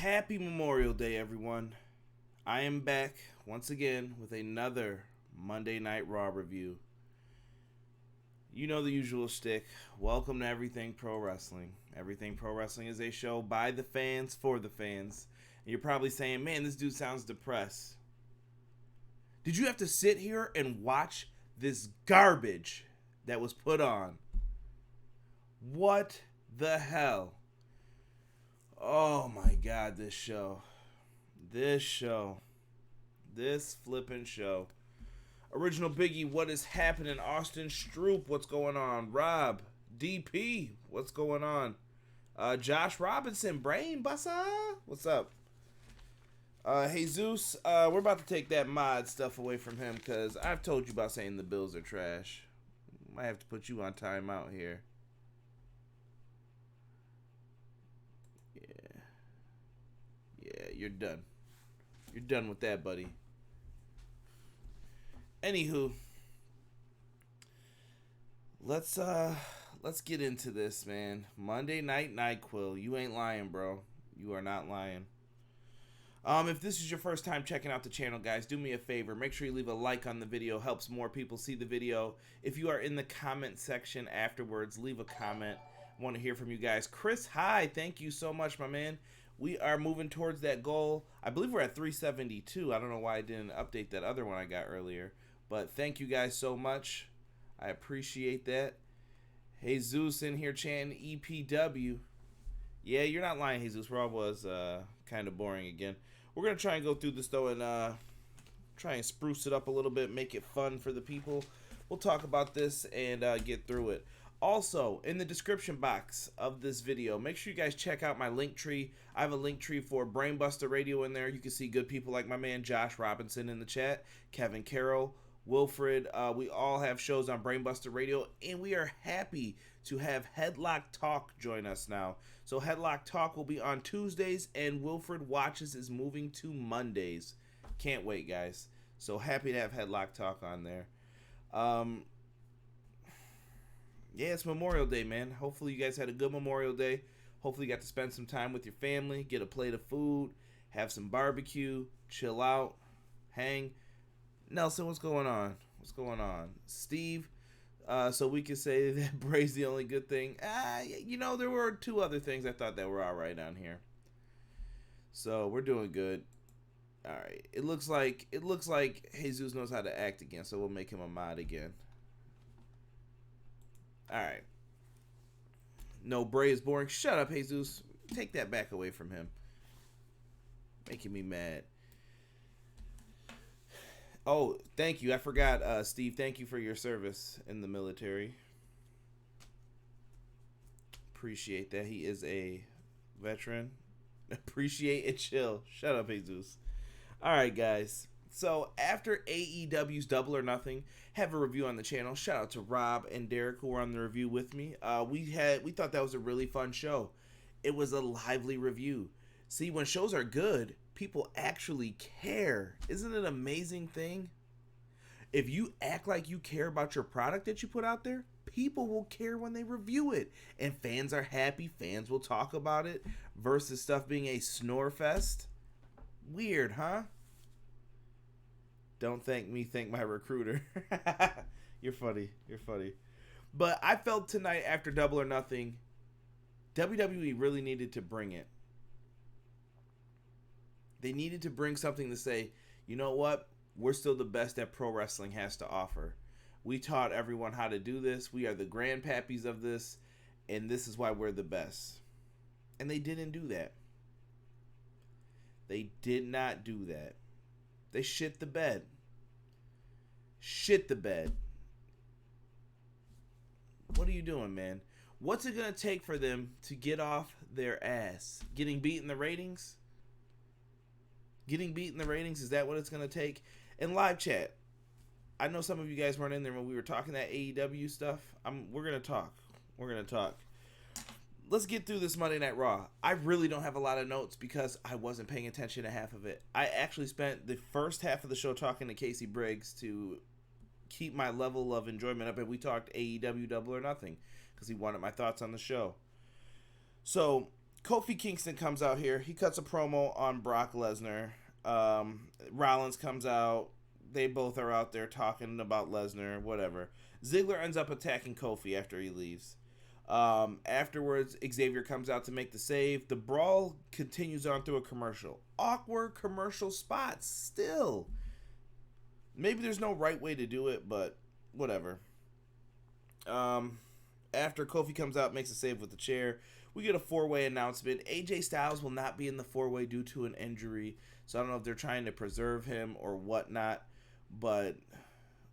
Happy Memorial Day, everyone. I am back once again with another Monday Night Raw review. You know the usual shtick. Welcome to Everything Pro Wrestling. Everything Pro Wrestling is a show by the fans for the fans. And you're probably saying, man, this dude sounds depressed. Did you have to sit here and watch this garbage that was put on? What the hell? Oh my god, this flippin' show. Original Biggie, what is happening? Austin Stroop, what's going on? Rob, DP, what's going on? Josh Robinson, Brain Bussa, what's up? Jesus, we're about to take that mod stuff away from him because I've told you about saying the Bills are trash. Might have to put you on timeout here. Yeah, you're done. You're done with that, buddy. Anywho, let's get into this, man. Monday Night NyQuil. You ain't lying, bro. You are not lying. If this is your first time checking out the channel, guys, do me a favor. Make sure you leave a like on the video. Helps more people see the video. If you are in the comment section afterwards, leave a comment. I want to hear from you guys. Chris, hi. Thank you so much, my man. We are moving towards that goal. I believe we're at 372. I don't know why I didn't update that other one I got earlier. But thank you guys so much. I appreciate that. Jesus in here chanting EPW. Yeah, you're not lying, Jesus. Raw was kind of boring again. We're going to try and go through this, though, and try and spruce it up a little bit, make it fun for the people. We'll talk about this and get through it. Also, in the description box of this video, make sure you guys check out my link tree. I have a link tree for Brainbuster Radio in there. You can see good people like my man Josh Robinson in the chat, Kevin Carroll, Wilfred. We all have shows on Brainbuster Radio, and we are happy to have Headlock Talk join us now. So Headlock Talk will be on Tuesdays, and Wilfred Watches is moving to Mondays. Can't wait, guys. So happy to have Headlock Talk on there. Yeah, it's Memorial Day, man. Hopefully you guys had a good Memorial Day. Hopefully you got to spend some time with your family, get a plate of food, have some barbecue, chill out, hang. Nelson, what's going on? What's going on? Steve, so we can say that Bray's the only good thing. You know, there were two other things I thought that were all right on here. So we're doing good. All right. It looks like Jesus knows how to act again, so we'll make him a mod again. Alright. No, Bray is boring. Shut up, Jesus. Take that back away from him. Making me mad. Oh, thank you. I forgot, Steve. Thank you for your service in the military. Appreciate that. He is a veteran. Appreciate and chill. Shut up, Jesus. Alright, guys. So, after AEW's Double or Nothing, have a review on the channel. Shout out to Rob and Derek who were on the review with me. We thought that was a really fun show. It was a lively review. See, when shows are good, people actually care. Isn't it an amazing thing? If you act like you care about your product that you put out there, people will care when they review it. And fans are happy. Fans will talk about it versus stuff being a snore fest. Weird, huh? Don't thank me, thank my recruiter. You're funny. You're funny. But I felt tonight after Double or Nothing, WWE really needed to bring it. They needed to bring something to say, you know what? We're still the best that pro wrestling has to offer. We taught everyone how to do this. We are the grandpappies of this, and this is why we're the best. And they didn't do that. They did not do that. They shit the bed. Shit the bed. What are you doing, man? What's it going to take for them to get off their ass? Getting beat in the ratings? Getting beat in the ratings? Is that what it's going to take? In live chat, I know some of you guys weren't in there when we were talking that AEW stuff. We're going to talk. We're going to talk. Let's get through this Monday Night Raw. I really don't have a lot of notes because I wasn't paying attention to half of it. I actually spent the first half of the show talking to Casey Briggs to keep my level of enjoyment up, and we talked AEW Double or Nothing because he wanted my thoughts on the show. So Kofi Kingston comes out here. He cuts a promo on Brock Lesnar. Rollins comes out. They both are out there talking about Lesnar, whatever. Ziggler ends up attacking Kofi after he leaves. Afterwards, Xavier comes out to make the save. The brawl continues on through a commercial. Awkward commercial spots still. Maybe there's no right way to do it, but whatever. After Kofi comes out, makes a save with the chair, we get a 4-way announcement. AJ Styles will not be in the 4-way due to an injury, so I don't know if they're trying to preserve him or whatnot, but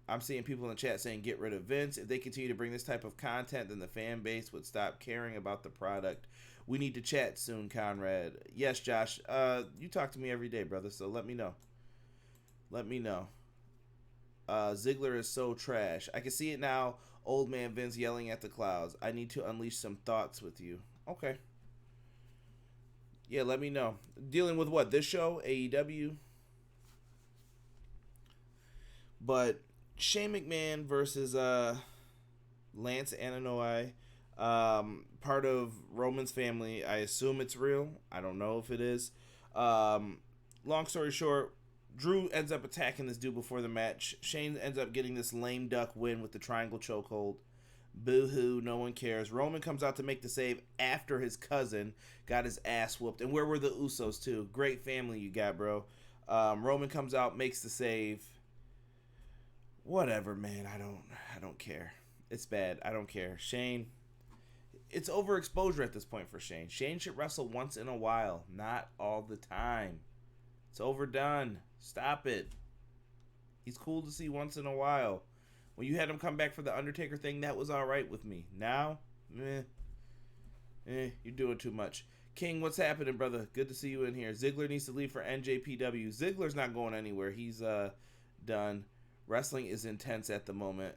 I'm seeing people in the chat saying get rid of Vince. If they continue to bring this type of content, then the fan base would stop caring about the product. We need to chat soon, Conrad. Yes, Josh. You talk to me every day, brother, so let me know. Let me know. Ziggler is so trash. I can see it now. Old man Vince yelling at the clouds. I need to unleash some thoughts with you. Okay. Yeah, let me know. Dealing with what? This show? AEW? But Shane McMahon versus Lance Anoa'i, part of Roman's family. I assume it's real. I don't know if it is. Long story short, Drew ends up attacking this dude before the match. Shane ends up getting this lame duck win with the triangle chokehold. Boo-hoo, no one cares. Roman comes out to make the save after his cousin got his ass whooped. And where were the Usos too? Great family you got, bro. Roman comes out, makes the save. Whatever, man. I don't care. It's bad. I don't care. Shane, it's overexposure at this point for Shane. Shane should wrestle once in a while, not all the time. It's overdone. Stop it. He's cool to see once in a while. When you had him come back for the Undertaker thing, that was all right with me. Now, you're doing too much. King, what's happening, brother? Good to see you in here. Ziggler needs to leave for NJPW. Ziggler's not going anywhere. He's done. Wrestling is intense at the moment.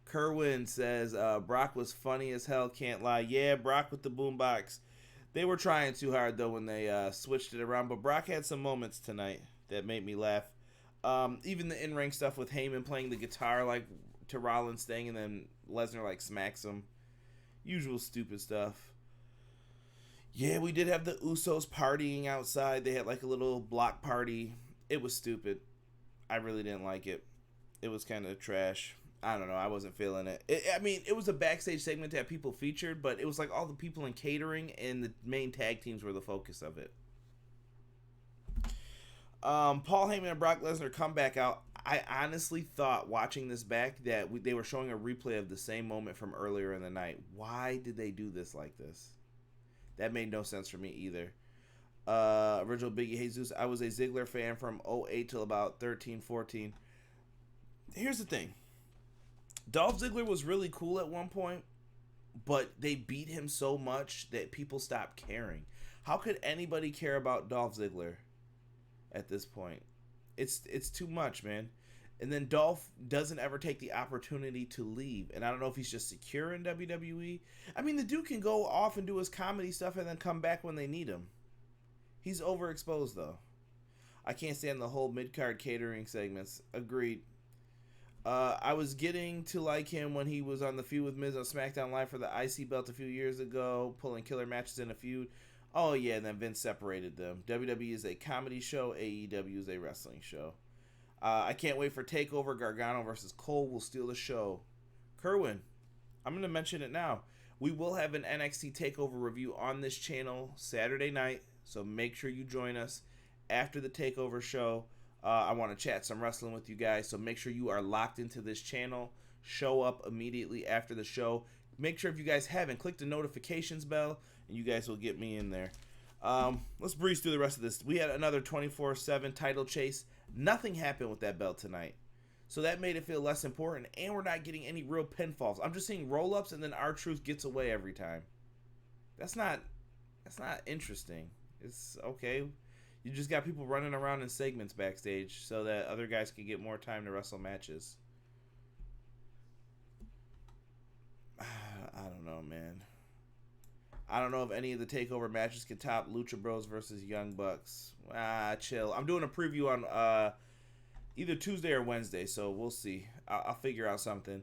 Kerwin says, Brock was funny as hell, can't lie. Yeah, Brock with the boombox. They were trying too hard, though, when they switched it around. But Brock had some moments tonight that made me laugh. Even the in-ring stuff with Heyman playing the guitar like to Rollins thing, and then Lesnar like smacks him. Usual stupid stuff. Yeah, we did have the Usos partying outside. They had like a little block party. It was stupid. I really didn't like it. It was kind of trash. I don't know. I wasn't feeling it. I mean, it was a backstage segment to have people featured, but it was like all the people in catering and the main tag teams were the focus of it. Paul Heyman and Brock Lesnar come back out. I honestly thought watching this back that they were showing a replay of the same moment from earlier in the night. Why did they do this like this? That made no sense for me either. Original Biggie Jesus. I was a Ziggler fan from 08 till about 13, 14. Here's the thing. Dolph Ziggler was really cool at one point, but they beat him so much that people stopped caring. How could anybody care about Dolph Ziggler at this point? It's too much, man. And then Dolph doesn't ever take the opportunity to leave. And I don't know if he's just secure in WWE. I mean, the dude can go off and do his comedy stuff and then come back when they need him. He's overexposed, though. I can't stand the whole mid-card catering segments. Agreed. I was getting to like him when he was on the feud with Miz on SmackDown Live for the IC belt a few years ago, pulling killer matches in a feud. Oh, yeah, and then Vince separated them. WWE is a comedy show. AEW is a wrestling show. I can't wait for TakeOver. Gargano versus Cole will steal the show. Kerwin, I'm going to mention it now. We will have an NXT TakeOver review on this channel Saturday night, so make sure you join us after the TakeOver show. I want to chat some wrestling with you guys, so make sure you are locked into this channel. Show up immediately after the show. Make sure if you guys haven't, click the notifications bell, and you guys will get me in there. Let's breeze through the rest of this. We had another 24/7 title chase. Nothing happened with that belt tonight, so that made it feel less important, and we're not getting any real pinfalls. I'm just seeing roll-ups, and then R-Truth gets away every time. That's not interesting. It's okay. You just got people running around in segments backstage so that other guys can get more time to wrestle matches. I don't know, man. I don't know if any of the TakeOver matches can top Lucha Bros versus Young Bucks. Chill. I'm doing a preview on either Tuesday or Wednesday, so we'll see. I'll figure out something.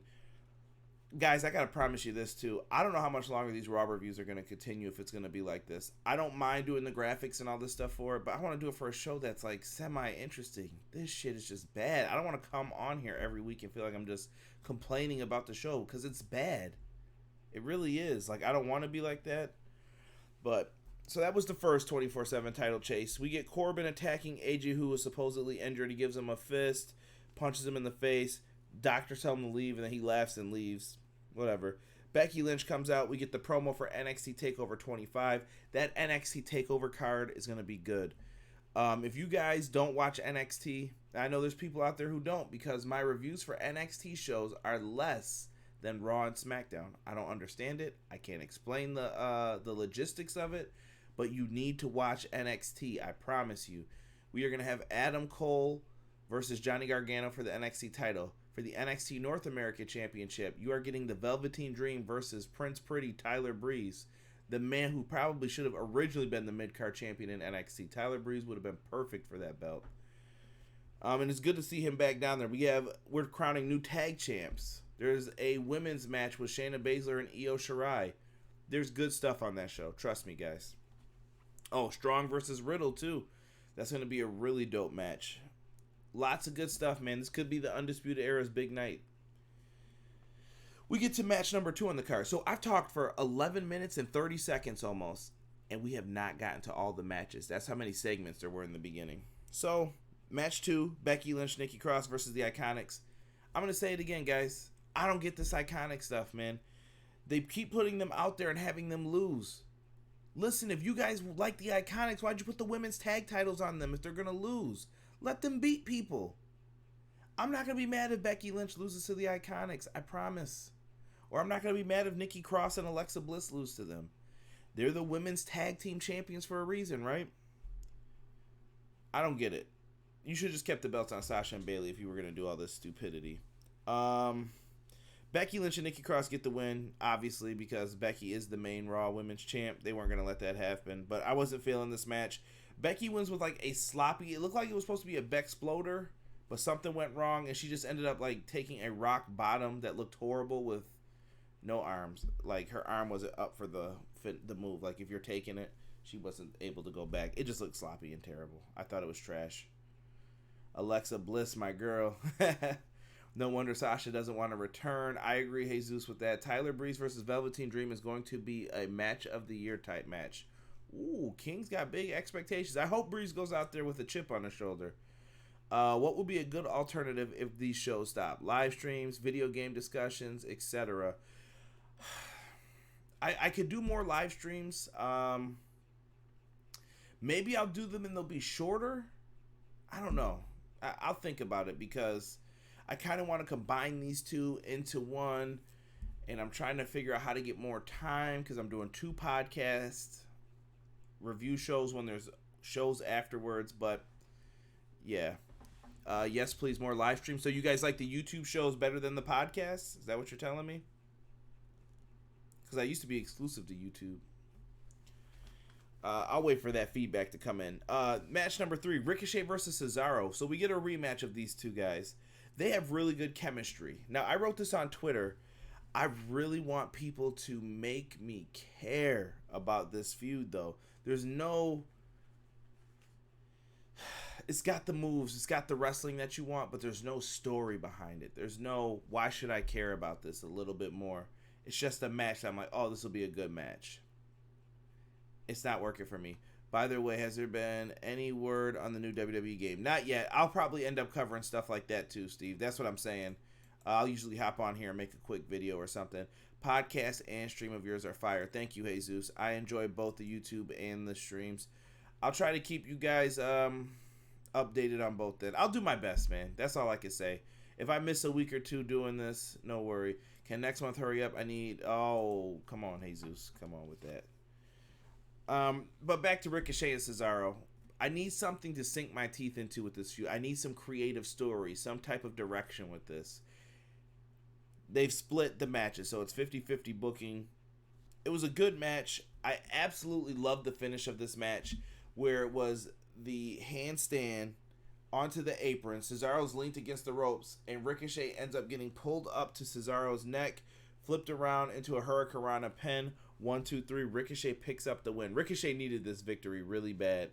guys, I gotta promise you this too. I don't know how much longer these Raw reviews are gonna continue if it's gonna be like this. I don't mind doing the graphics and all this stuff for it, but I want to do it for a show that's like semi-interesting. This shit is just bad. I don't want to come on here every week and feel like I'm just complaining about the show because it's bad. It really is. Like, I don't want to be like that. But so that was the first 24/7 title chase. We get Corbin attacking AJ, who was supposedly injured. He gives him a fist, punches him in the face. Doctors tell him to leave, and then he laughs and leaves. Whatever. Becky Lynch comes out. We get the promo for NXT TakeOver 25. That NXT TakeOver card is going to be good. If you guys don't watch NXT, I know there's people out there who don't, because my reviews for NXT shows are less than Raw and SmackDown. I don't understand it. I can't explain the logistics of it, but you need to watch NXT. I promise you. We are going to have Adam Cole versus Johnny Gargano for the NXT title. For the NXT North America Championship, you are getting the Velveteen Dream versus Prince Pretty Tyler Breeze, the man who probably should have originally been the mid-card champion in NXT. Tyler Breeze would have been perfect for that belt. And it's good to see him back down there. We're crowning new tag champs. There's a women's match with Shayna Baszler and Io Shirai. There's good stuff on that show. Trust me, guys. Oh, Strong versus Riddle, too. That's going to be a really dope match. Lots of good stuff, man. This could be the Undisputed Era's big night. We get to match number 2 on the card. So I've talked for 11 minutes and 30 seconds almost, and we have not gotten to all the matches. That's how many segments there were in the beginning. So, match 2, Becky Lynch, Nikki Cross versus the Iconics. I'm going to say it again, guys. I don't get this Iconic stuff, man. They keep putting them out there and having them lose. Listen, if you guys like the Iconics, why'd you put the women's tag titles on them if they're going to lose? Let them beat people. I'm not going to be mad if Becky Lynch loses to the Iconics, I promise. Or I'm not going to be mad if Nikki Cross and Alexa Bliss lose to them. They're the women's tag team champions for a reason, right? I don't get it. You should have just kept the belts on Sasha and Bayley if you were going to do all this stupidity. Becky Lynch and Nikki Cross get the win, obviously, because Becky is the main Raw Women's Champ. They weren't going to let that happen, but I wasn't feeling this match. Becky wins with like a sloppy, it looked like it was supposed to be a Bexploder, but something went wrong, and she just ended up like taking a rock bottom that looked horrible with no arms. Like, her arm wasn't up for the move. Like, if you're taking it, she wasn't able to go back. It just looked sloppy and terrible. I thought it was trash. Alexa Bliss, my girl. No wonder Sasha doesn't want to return. I agree, Jesus, with that. Tyler Breeze versus Velveteen Dream is going to be a match of the year type match. Ooh, King's got big expectations. I hope Breeze goes out there with a chip on his shoulder. What would be a good alternative if these shows stop? Live streams, video game discussions, etc. I could do more live streams. Maybe I'll do them and they'll be shorter. I don't know. I'll think about it, because I kind of want to combine these two into one, and I'm trying to figure out how to get more time, because I'm doing 2 podcasts, review shows when there's shows afterwards. But yeah, yes, please, more live streams. So you guys like the YouTube shows better than the podcasts? Is that what you're telling me? Because I used to be exclusive to YouTube. I'll wait for that feedback to come in. Match number 3, Ricochet versus Cesaro. So we get a rematch of these two guys. They have really good chemistry. Now, I wrote this on Twitter. I really want people to make me care about this feud, though. There's no... It's got the moves. It's got the wrestling that you want, but there's no story behind it. There's no, why should I care about this a little bit more? It's just a match that I'm like, oh, this will be a good match. It's not working for me. By the way, has there been any word on the new WWE game? Not yet. I'll probably end up covering stuff like that too, Steve. That's what I'm saying. I'll usually hop on here and make a quick video or something. Podcast and stream of yours are fire. Thank you, Jesus. I enjoy both the YouTube and the streams. I'll try to keep you guys updated on both then. I'll do my best, man. That's all I can say. If I miss a week or two doing this, no worry. Can next month hurry up? I need... Oh, come on, Jesus. Come on with that. But back to Ricochet and Cesaro. I need something to sink my teeth into with this feud. I need some creative story, some type of direction with this. They've split the matches, so it's 50-50 booking. It was a good match. I absolutely loved the finish of this match, where it was the handstand onto the apron. Cesaro's leaned against the ropes, and Ricochet ends up getting pulled up to Cesaro's neck flipped around into a Hurricanrana pin. 1, 2, 3. Ricochet picks up the win. Ricochet needed this victory really bad.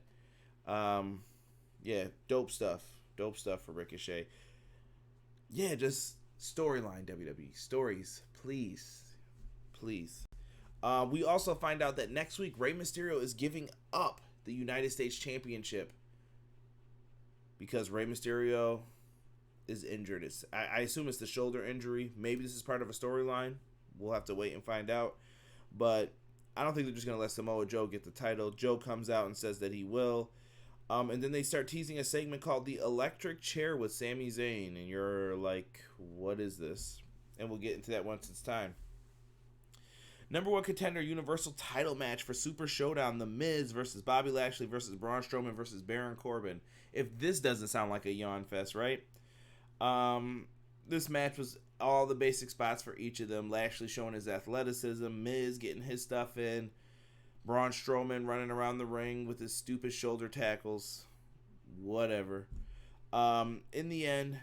Yeah, dope stuff. Dope stuff for Ricochet. Yeah, just storyline, WWE. Stories, please. Please. We also find out that next week, Rey Mysterio is giving up the United States Championship because Rey Mysterio is injured. I assume it's the shoulder injury. Maybe this is part of a storyline. We'll have to wait and find out. But I don't think they're just going to let Samoa Joe get the title. Joe comes out and says that he will. And then they start teasing a segment called The Electric Chair with Sami Zayn. And you're like, what is this? And we'll get into that once it's time. Number 1 contender Universal title match for Super Showdown. The Miz versus Bobby Lashley versus Braun Strowman versus Baron Corbin. If this doesn't sound like a yawn fest, right? This match was all the basic spots for each of them. Lashley showing his athleticism. Miz getting his stuff in. Braun Strowman running around the ring with his stupid shoulder tackles. Whatever. In the end,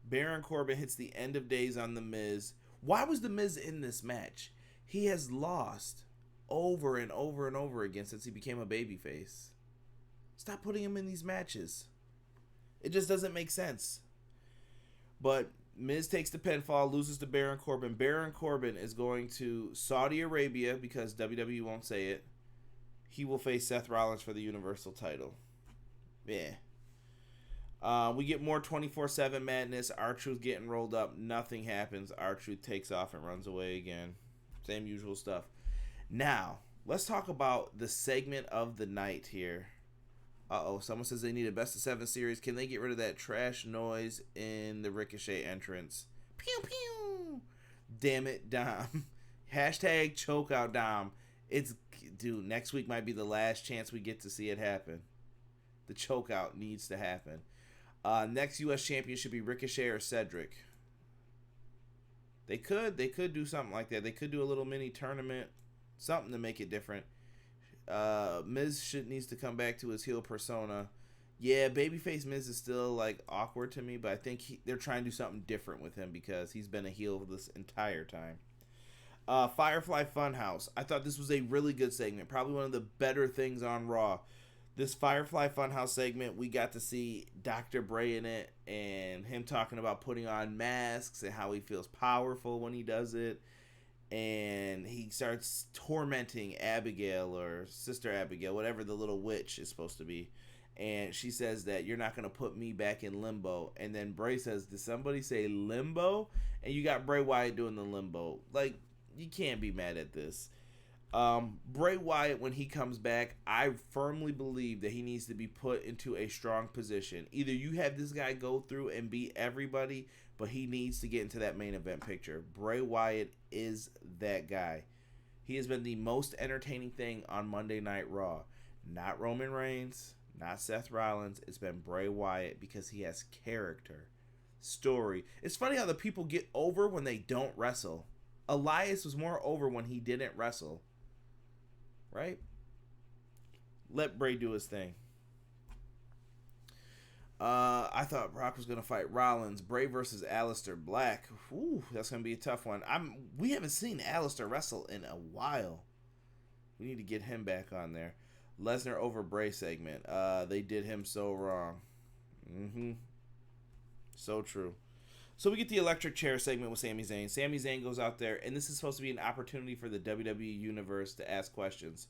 Baron Corbin hits the end of days on The Miz. Why was The Miz in this match? He has lost over and over and over again since he became a babyface. Stop putting him in these matches. It just doesn't make sense. But Miz takes the pinfall, loses to Baron Corbin. Baron Corbin is going to Saudi Arabia because WWE won't say it. He will face Seth Rollins for the Universal title. Yeah. We get more 24/7 madness. R-Truth getting rolled up. Nothing happens. R-Truth takes off and runs away again. Same usual stuff. Now, let's talk about the segment of the night here. Someone says they need a best of 7 series. Can they get rid of that trash noise in the Ricochet entrance? Pew pew. Damn it, Dom. Hashtag chokeout, Dom. Dude, next week might be the last chance we get to see it happen. The chokeout needs to happen. Next U.S. champion should be Ricochet or Cedric. They could do something like that. They could do a little mini tournament, something to make it different. Miz needs to come back to his heel persona. Yeah, babyface Miz is still like awkward to me, but I think they're trying to do something different with him because he's been a heel this entire time. Firefly Funhouse. I thought this was a really good segment. Probably one of the better things on Raw. This Firefly Funhouse segment, we got to see Dr. Bray in it and him talking about putting on masks and how he feels powerful when he does it. And he starts tormenting Abigail or Sister Abigail, whatever the little witch is supposed to be. And she says that you're not going to put me back in limbo. And then Bray says, did somebody say limbo? And you got Bray Wyatt doing the limbo. Like, you can't be mad at this. Bray Wyatt, when he comes back, I firmly believe that he needs to be put into a strong position. Either you have this guy go through and beat everybody, but he needs to get into that main event picture. Bray Wyatt is that guy. He has been the most entertaining thing on Monday Night Raw. Not Roman Reigns, not Seth Rollins. It's been Bray Wyatt because he has character, story. It's funny how the people get over when they don't wrestle. Elias was more over when he didn't wrestle. Right? Let Bray do his thing. I thought Brock was going to fight Rollins. Bray versus Aleister Black. Ooh, that's going to be a tough one. We haven't seen Aleister wrestle in a while. We need to get him back on there. Lesnar over Bray segment. They did him so wrong. So true. So we get the electric chair segment with Sami Zayn. Sami Zayn goes out there, and this is supposed to be an opportunity for the WWE Universe to ask questions.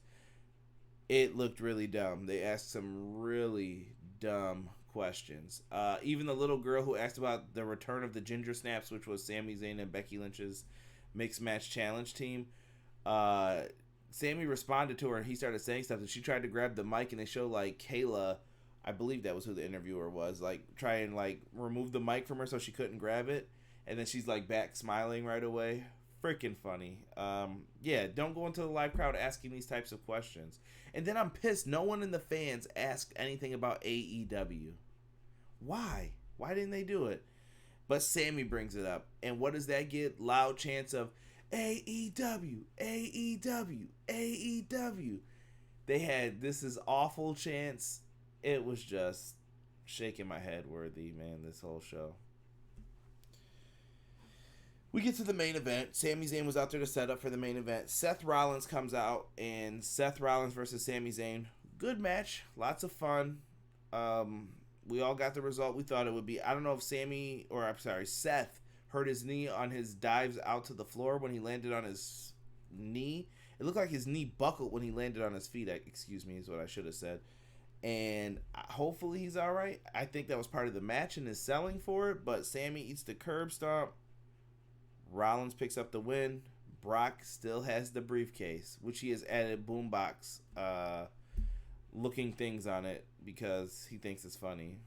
It looked really dumb. They asked some really dumb questions. Even the little girl who asked about the return of the Ginger Snaps, which was Sami Zayn and Becky Lynch's mixed match challenge team. Sami responded to her, and he started saying stuff, and she tried to grab the mic, and they show like Kayla, I believe that was who the interviewer was, like try and like remove the mic from her so she couldn't grab it, and then she's like back smiling right away. Freaking funny. Yeah, don't go into the live crowd asking these types of questions. And then I'm pissed no one in the fans asked anything about AEW. Why didn't they do it? But Sami brings it up, and what does that get? Loud chants of AEW, AEW, AEW. They had this is awful chants. It was just shaking my head worthy, man, this whole show. We get to the main event. Sami Zayn was out there to set up for the main event. Seth Rollins comes out, and Seth Rollins versus Sami Zayn. Good match. Lots of fun. We all got the result we thought it would be. I don't know if Seth hurt his knee on his dives out to the floor when he landed on his knee. It looked like his knee buckled when he landed on his feet. Excuse me, is what I should have said. And hopefully he's all right. I think that was part of the match and his selling for it. But Sami eats the curb stomp. Rollins picks up the win. Brock still has the briefcase, which he has added boombox looking things on it because he thinks it's funny.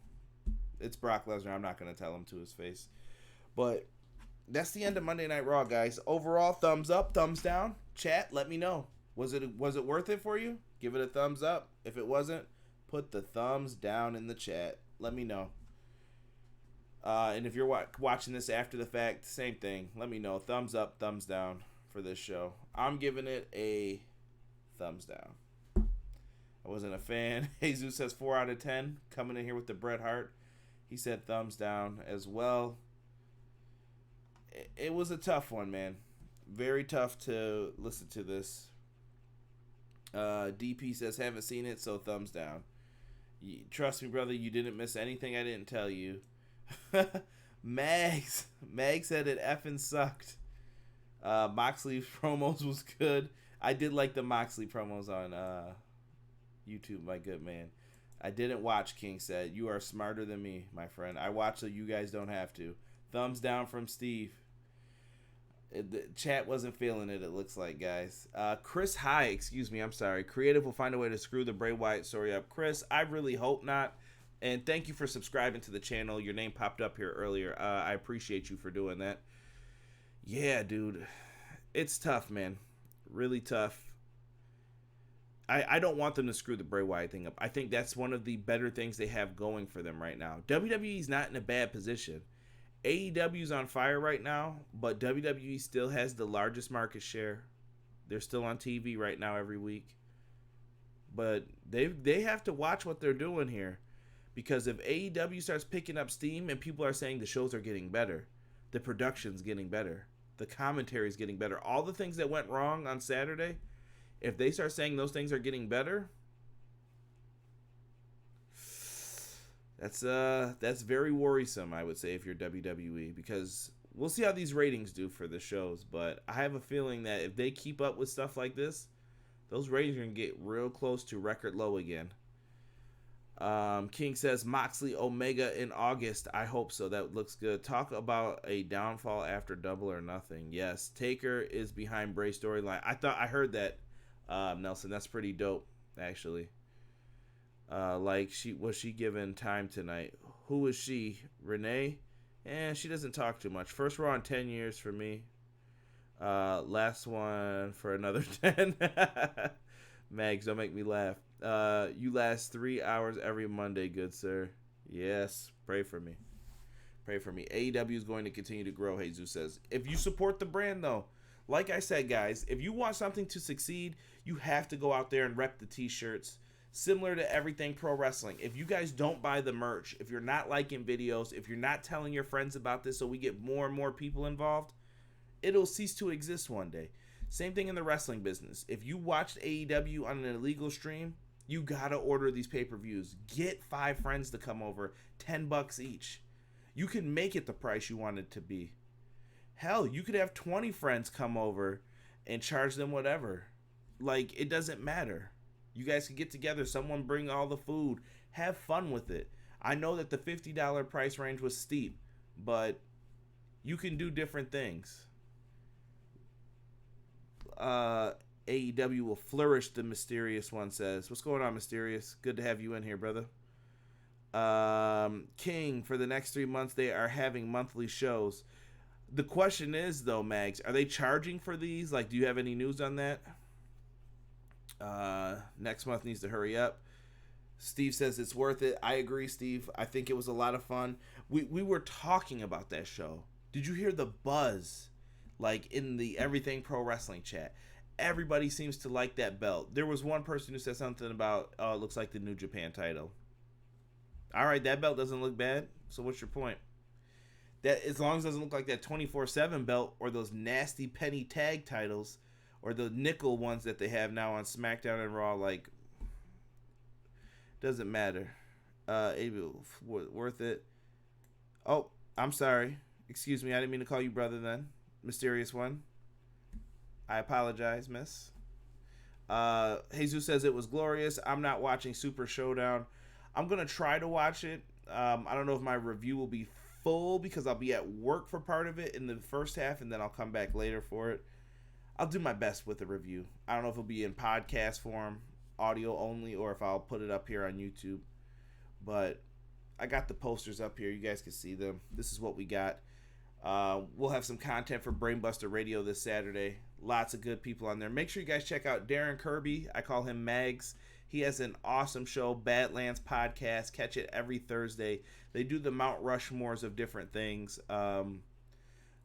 It's Brock Lesnar. I'm not going to tell him to his face. But that's the end of Monday Night Raw, guys. Overall, thumbs up, thumbs down. Chat, let me know. Was it worth it for you? Give it a thumbs up. If it wasn't, put the thumbs down in the chat. Let me know. And if you're watching this after the fact, same thing. Let me know. Thumbs up, thumbs down for this show. I'm giving it a thumbs down. I wasn't a fan. Jesus says 4 out of 10. Coming in here with the Bret Hart. He said thumbs down as well. It was a tough one, man. Very tough to listen to this. DP says haven't seen it, so thumbs down. Trust me, brother, you didn't miss anything I didn't tell you. Mag said it effing sucked. Moxley's promos was good. I did like the Moxley promos on YouTube, my good man. I didn't watch, King said. You are smarter than me, my friend. I watch so you guys don't have to. Thumbs down from Steve. The chat wasn't feeling it looks like, guys. Chris High, excuse me, I'm sorry. Creative will find a way to screw the Bray Wyatt story up. Chris, I really hope not. And thank you for subscribing to the channel. Your name popped up here earlier. I appreciate you for doing that. Yeah, dude. It's tough, man. Really tough. I don't want them to screw the Bray Wyatt thing up. I think that's one of the better things they have going for them right now. WWE's not in a bad position. AEW's on fire right now, but WWE still has the largest market share. They're still on TV right now every week. But they have to watch what they're doing here. Because if AEW starts picking up steam and people are saying the shows are getting better, the production's getting better, the commentary's getting better, all the things that went wrong on Saturday, if they start saying those things are getting better, that's very worrisome, I would say, if you're WWE, because we'll see how these ratings do for the shows, but I have a feeling that if they keep up with stuff like this, those ratings are going to get real close to record low again. King says Moxley Omega in August. I hope so. That looks good. Talk about a downfall after Double or Nothing. Yes, Taker is behind Bray's storyline. I heard that, Nelson. That's pretty dope, actually. Was she given time tonight? Who is she? Renee? She doesn't talk too much. First Raw in 10 years for me. Last one for another 10. Mags, don't make me laugh. You last 3 hours every Monday, good sir. Yes, pray for me. Pray for me. AEW is going to continue to grow, Jesus says. If you support the brand, though, like I said, guys, if you want something to succeed, you have to go out there and rep the t-shirts. Similar to everything pro wrestling. If you guys don't buy the merch, if you're not liking videos, if you're not telling your friends about this so we get more and more people involved, it'll cease to exist one day. Same thing in the wrestling business. If you watched AEW on an illegal stream, you gotta order these pay-per-views. Get 5 friends to come over, $10 each. You can make it the price you want it to be. Hell, you could have 20 friends come over and charge them whatever. Like, it doesn't matter. You guys can get together, someone bring all the food, have fun with it. I know that the $50 price range was steep, but you can do different things. AEW will flourish, the Mysterious one says. What's going on, Mysterious? Good to have you in here, brother. King, for the next 3 months, they are having monthly shows. The question is, though, Mags, are they charging for these? Like, do you have any news on that? Next month needs to hurry up. Steve says it's worth it. I agree, Steve. I think it was a lot of fun. We were talking about that show. Did you hear the buzz? Like, in the Everything Pro Wrestling chat. Everybody seems to like that belt. There was one person who said something about, it looks like the New Japan title. All right, that belt doesn't look bad. So what's your point? That as long as it doesn't look like that 24/7 belt or those nasty penny tag titles or the nickel ones that they have now on SmackDown and Raw, like, doesn't matter. Worth it. Oh, I'm sorry. Excuse me, I didn't mean to call you brother then. Mysterious One. I apologize, miss. Jesus says it was glorious. I'm not watching Super Showdown. I'm going to try to watch it. I don't know if my review will be full because I'll be at work for part of it in the first half, and then I'll come back later for it. I'll do my best with the review. I don't know if it'll be in podcast form, audio only, or if I'll put it up here on YouTube. But I got the posters up here. You guys can see them. This is what we got. We'll have some content for Brainbuster Radio this Saturday. Lots of good people on there. Make sure you guys check out Darren Kirby. I call him Mags. He has an awesome show, Badlands Podcast. Catch it every Thursday. They do the Mount Rushmores of different things.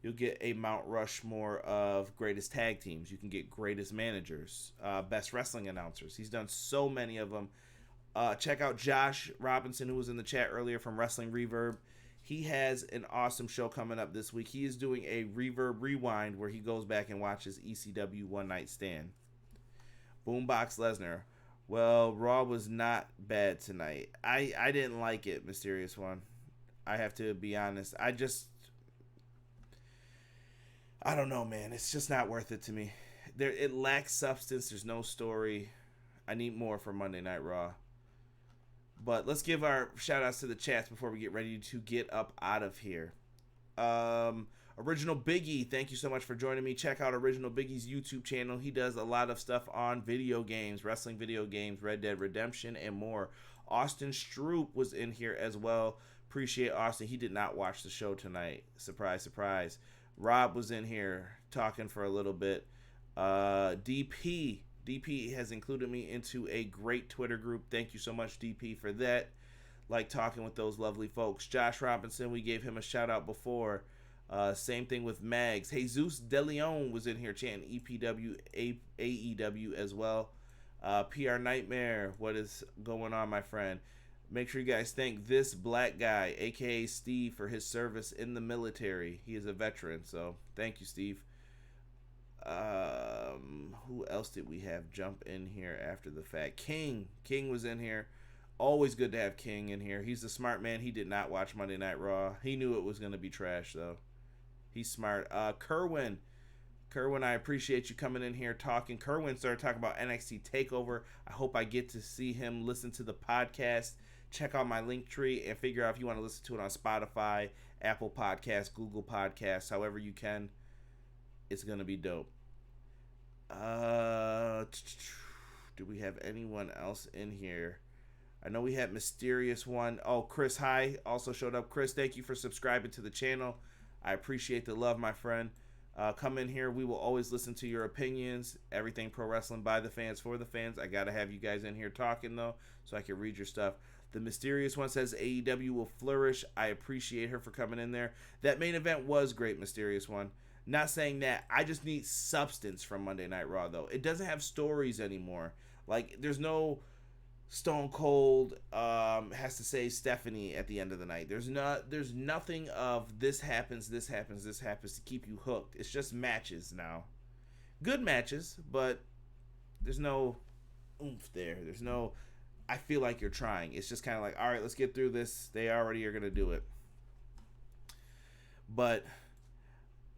You'll get a Mount Rushmore of greatest tag teams. You can get greatest managers, best wrestling announcers. He's done so many of them. Check out Josh Robinson, who was in the chat earlier from Wrestling Reverb. He has an awesome show coming up this week. He is doing a Reverb Rewind where he goes back and watches ECW One Night Stand. Boombox Lesnar. Well, Raw was not bad tonight. I didn't like it, Mysterious One. I have to be honest. I don't know, man. It's just not worth it to me. It lacks substance. There's no story. I need more for Monday Night Raw. But let's give our shout-outs to the chats before we get ready to get up out of here. Original Biggie, thank you so much for joining me. Check out Original Biggie's YouTube channel. He does a lot of stuff on video games, wrestling video games, Red Dead Redemption, and more. Austin Stroop was in here as well. Appreciate Austin. He did not watch the show tonight. Surprise, surprise. Rob was in here talking for a little bit. DP has included me into a great Twitter group. Thank you so much, DP, for that. Like talking with those lovely folks. Josh Robinson, we gave him a shout out before. Same thing with Mags. Jesus DeLeon was in here chanting EPW, AEW as well. PR Nightmare, what is going on, my friend? Make sure you guys thank this black guy, a.k.a. Steve, for his service in the military. He is a veteran, so thank you, Steve. Who else did we have jump in here after the fact? King was in here. Always good to have King in here. He's a smart man. He did not watch Monday Night Raw. He knew it was going to be trash, though. He's smart. Kerwin, I appreciate you coming in here talking. Kerwin started talking about NXT TakeOver. I hope I get to see him listen to the podcast. Check out my link tree and figure out if you want to listen to it on Spotify, Apple Podcasts, Google Podcasts, however you can. It's going to be dope. Do we have anyone else in here? I know we had Mysterious One. Oh, Chris High also showed up. Chris, thank you for subscribing to the channel. I appreciate the love, my friend. Come in here. We will always listen to your opinions. Everything pro wrestling by the fans, for the fans. I got to have you guys in here talking, though, so I can read your stuff. The Mysterious One says AEW will flourish. I appreciate her for coming in there. That main event was great, Mysterious One. Not saying that. I just need substance from Monday Night Raw, though. It doesn't have stories anymore. Like, there's no Stone Cold has to say Stephanie at the end of the night. There's nothing of this happens to keep you hooked. It's just matches now. Good matches, but there's no oomph there. There's no, I feel like you're trying. It's just kind of like, all right, let's get through this. They already are going to do it. But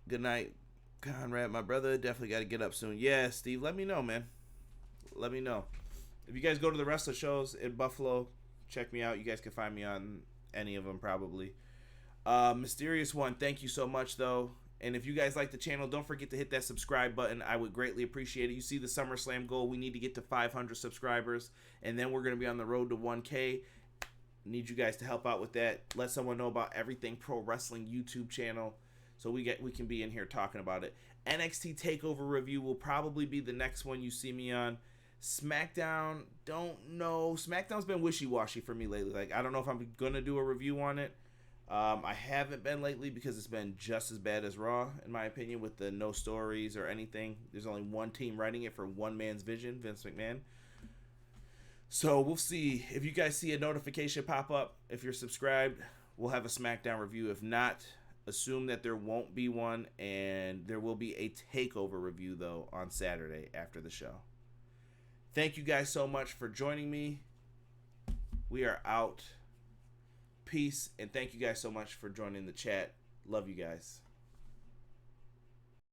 good night, Conrad, my brother. Definitely got to get up soon. Yeah, Steve, let me know, man. Let me know. If you guys go to the wrestler shows in Buffalo, check me out. You guys can find me on any of them probably. Mysterious One, thank you so much, though. And if you guys like the channel, don't forget to hit that subscribe button. I would greatly appreciate it. You see the SummerSlam goal. We need to get to 500 subscribers, and then we're going to be on the road to 1K. Need you guys to help out with that. Let someone know about Everything Pro Wrestling YouTube channel, so we can be in here talking about it. NXT TakeOver review will probably be the next one you see me on. SmackDown, don't know. SmackDown's been wishy-washy for me lately. Like, I don't know if I'm going to do a review on it. I haven't been lately because it's been just as bad as Raw, in my opinion, with the no stories or anything. There's only one team writing it for one man's vision, Vince McMahon. So we'll see. If you guys see a notification pop up, if you're subscribed, we'll have a SmackDown review. If not, Assume that there won't be one, and there will be a takeover review, though, on Saturday after the show. Thank you guys so much for joining me. We are out. Peace, and thank you guys so much for joining the chat. Love you guys.